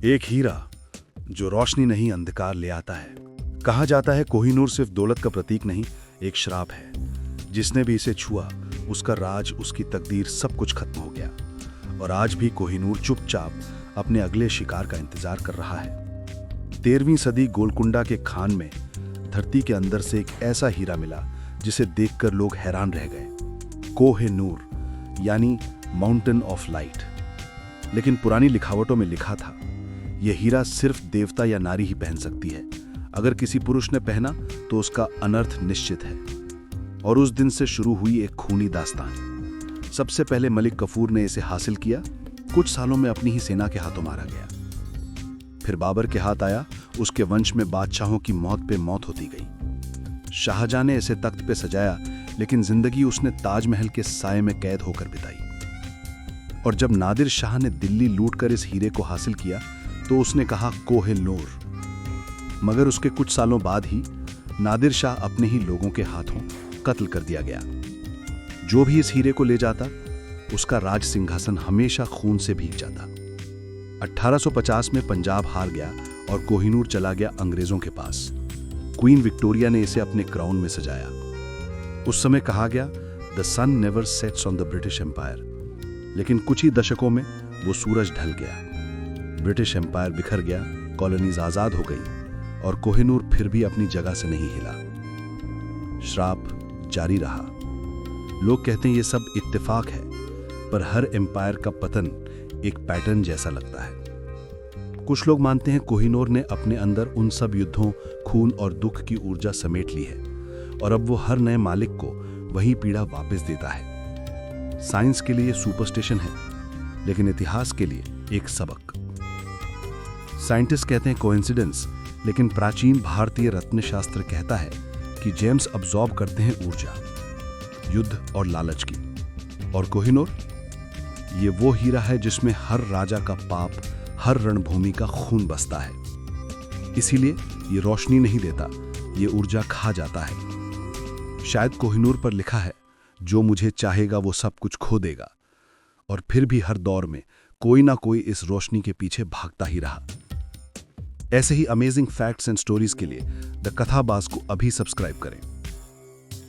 एक हीरा जो रोशनी नहीं अंधकार ले आता है। कहा जाता है कोहिनूर सिर्फ दौलत का प्रतीक नहीं, एक श्राप है। जिसने भी इसे छुआ उसका राज, उसकी तकदीर, सब कुछ खत्म हो गया। और आज भी कोहिनूर चुपचाप अपने अगले शिकार का इंतजार कर रहा है। 13वीं सदी गोलकुंडा के खान में धरती के अंदर से एक ऐसा हीरा मिला जिसे देखकर लोग हैरान रह गए। कोहिनूर यानी माउंटेन ऑफ लाइट। लेकिन पुरानी लिखावटों में लिखा था यह हीरा सिर्फ देवता या नारी ही पहन सकती है। अगर किसी पुरुष ने पहना तो उसका अनर्थ निश्चित है। और उस दिन से शुरू हुई एक खूनी दास्तान। सबसे पहले मलिक कफूर ने इसे हासिल किया, कुछ सालों में अपनी ही सेना के हाथों मारा गया। फिर बाबर के हाथ आया, उसके वंश में बादशाहों की मौत पे मौत होती गई। शाहजहां ने इसे तख्त पे सजाया, लेकिन जिंदगी उसने ताजमहल के साए में कैद होकर बिताई। और जब नादिर शाह ने दिल्ली लूटकर इस हीरे को हासिल किया तो उसने कहा कोहिनूर। मगर उसके कुछ सालों बाद ही नादिर शाह अपने ही लोगों के हाथों कत्ल कर दिया गया। जो भी इस हीरे को ले जाता उसका राज सिंहासन हमेशा खून से भीग जाता। 1850 में पंजाब हार गया और कोहिनूर चला गया अंग्रेजों के पास। क्वीन विक्टोरिया ने इसे अपने क्राउन में सजाया। उस समय कहा गया the sun never sets on the British empire. लेकिन कुछ ही दशकों में वो सूरज ढल गया, ब्रिटिश एम्पायर बिखर गया, कॉलोनीज आजाद हो गई और कोहिनूर फिर भी अपनी जगह से नहीं हिला। श्राप जारी रहा। लोग कहते हैं ये सब इत्तेफाक है, पर हर एम्पायर का पतन एक पैटर्न जैसा लगता है। कुछ लोग मानते हैं कोहिनूर ने अपने अंदर उन सब युद्धों, खून और दुख की ऊर्जा समेट ली है और अब वो हर नए मालिक को वही पीड़ा वापस देता है। साइंस के लिए सुपरस्टिशन है, लेकिन इतिहास के लिए एक सबक। साइंटिस्ट कहते हैं कोइंसिडेंस, लेकिन प्राचीन भारतीय रत्नशास्त्र कहता है कि जेम्स अब्सॉर्ब करते हैं ऊर्जा, युद्ध और लालच की। और कोहिनूर ये वो हीरा है जिसमें हर राजा का पाप, हर रणभूमि का खून बसता है। इसीलिए ये रोशनी नहीं देता, ये ऊर्जा खा जाता है। शायद कोहिनूर पर लिखा है जो मुझे चाहेगा वो सब कुछ खो देगा। और फिर भी हर दौर में कोई ना कोई इस रोशनी के पीछे भागता ही रहा। ऐसे ही अमेजिंग फैक्ट्स एंड स्टोरीज के लिए द कथाबाज को अभी सब्सक्राइब करें।